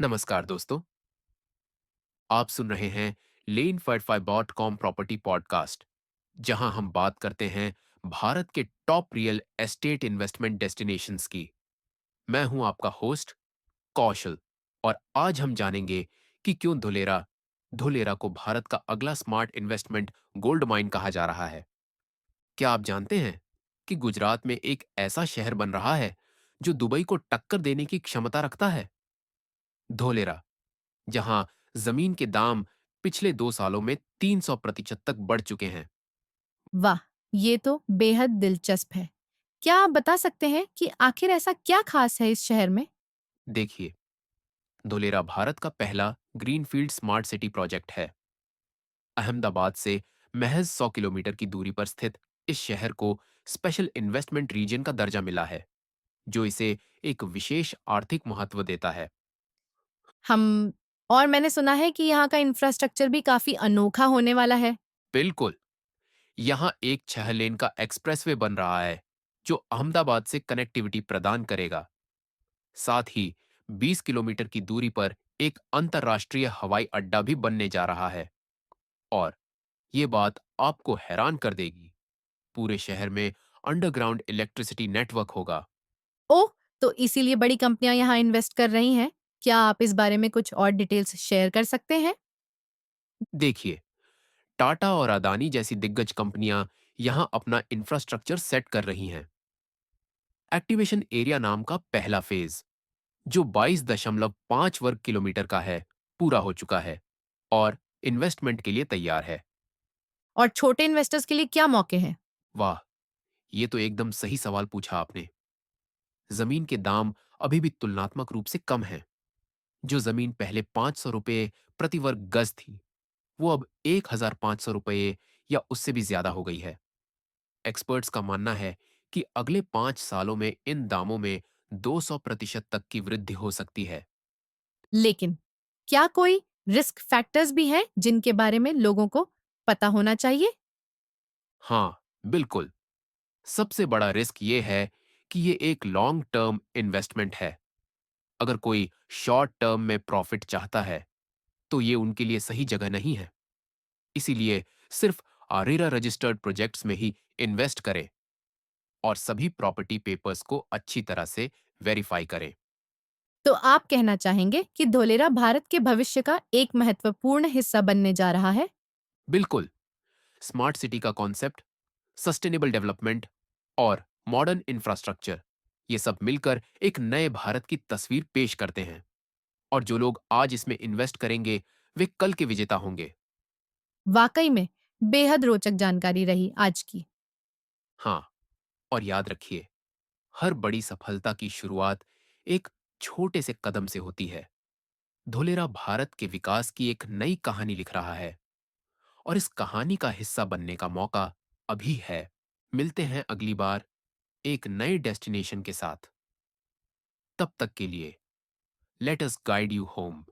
नमस्कार दोस्तों। आप सुन रहे हैं लेन 55.com प्रॉपर्टी पॉडकास्ट, जहां हम बात करते हैं भारत के top real estate investment destinations की। मैं हूं आपका होस्ट कौशल, और आज हम जानेंगे कि क्यों धुलेरा धुलेरा को भारत का अगला स्मार्ट इन्वेस्टमेंट गोल्ड माइन कहा जा रहा है। क्या आप जानते हैं कि गुजरात में एक ऐसा शहर बन रहा है जो दुबई को टक्कर देने की क्षमता रखता है? धोलेरा, जहां जमीन के दाम पिछले 2 सालों में 300% तक बढ़ चुके हैं। वाह! ये तो बेहद दिलचस्प है। क्या आप बता सकते हैं कि आखिर ऐसा क्या खास है इस शहर में? देखिए, धोलेरा भारत का पहला ग्रीनफील्ड स्मार्ट सिटी प्रोजेक्ट है। अहमदाबाद से महज 100 किलोमीटर की दूरी पर स्थित इस शहर को स्पेशल इन्वेस्टमेंट रीजन का दर्जा मिला है, जो इसे एक विशेष आर्थिक महत्व देता है। हम और मैंने सुना है कि यहाँ का इंफ्रास्ट्रक्चर भी काफ़ी अनोखा होने वाला है। बिल्कुल, यहाँ एक 6 लेन का एक्सप्रेसवे बन रहा है, जो अहमदाबाद से कनेक्टिविटी प्रदान करेगा। साथ ही 20 किलोमीटर की दूरी पर एक अंतर्राष्ट्रीय हवाई अड्डा भी बनने जा रहा है। और ये बात आपको हैरान कर देगी, पूरे शहर में अंडरग्राउंड इलेक्ट्रिसिटी नेटवर्क होगा। ओह! तो इसीलिए बड़ी कंपनियाँ यहाँ इन्वेस्ट कर रही हैं। क्या आप इस बारे में कुछ और डिटेल्स शेयर कर सकते हैं? देखिए, टाटा और अदानी जैसी दिग्गज कंपनियां यहां अपना इंफ्रास्ट्रक्चर सेट कर रही हैं। एक्टिवेशन एरिया नाम का पहला फेज, जो 22.5 वर्ग किलोमीटर का है, पूरा हो चुका है और इन्वेस्टमेंट के लिए तैयार है। और छोटे इन्वेस्टर्स के लिए क्या मौके हैं? वाह, ये तो एकदम सही सवाल पूछा आपने। जमीन के दाम अभी भी तुलनात्मक रूप से कम हैं। जो जमीन पहले 500 रुपये प्रति वर्ग गज थी, वो अब 1,500 रुपये या उससे भी ज्यादा हो गई है। एक्सपर्ट्स का मानना है कि अगले 5 सालों में इन दामों में 200% तक की वृद्धि हो सकती है। लेकिन क्या कोई रिस्क फैक्टर्स भी हैं जिनके बारे में लोगों को पता होना चाहिए? हाँ, बिल्कुल। सबसे बड़ा रिस्क ये है कि ये एक लॉन्ग टर्म इन्वेस्टमेंट है। अगर कोई शॉर्ट टर्म में प्रॉफिट चाहता है, तो ये उनके लिए सही जगह नहीं है। इसीलिए सिर्फ आरेरा रजिस्टर्ड प्रोजेक्ट्स में ही इन्वेस्ट करें और सभी प्रॉपर्टी पेपर्स को अच्छी तरह से वेरीफाई करें। तो आप कहना चाहेंगे कि धोलेरा भारत के भविष्य का एक महत्वपूर्ण हिस्सा बनने जा रहा है? बिल्कुल, स्मार्ट सिटी का कॉन्सेप्ट, सस्टेनेबल डेवलपमेंट और मॉडर्न इंफ्रास्ट्रक्चर, ये सब मिलकर एक नए भारत की तस्वीर पेश करते हैं। और जो लोग आज इसमें इन्वेस्ट करेंगे, वे कल के विजेता होंगे। वाकई में बेहद रोचक जानकारी रही आज की। हाँ, और याद रखिए, हर बड़ी सफलता की शुरुआत एक छोटे से कदम से होती है। धोलेरा भारत के विकास की एक नई कहानी लिख रहा है, और इस कहानी का हिस्सा बनने का मौका अभी है। मिलते हैं अगली बार एक नए डेस्टिनेशन के साथ। तब तक के लिए, let us guide you home.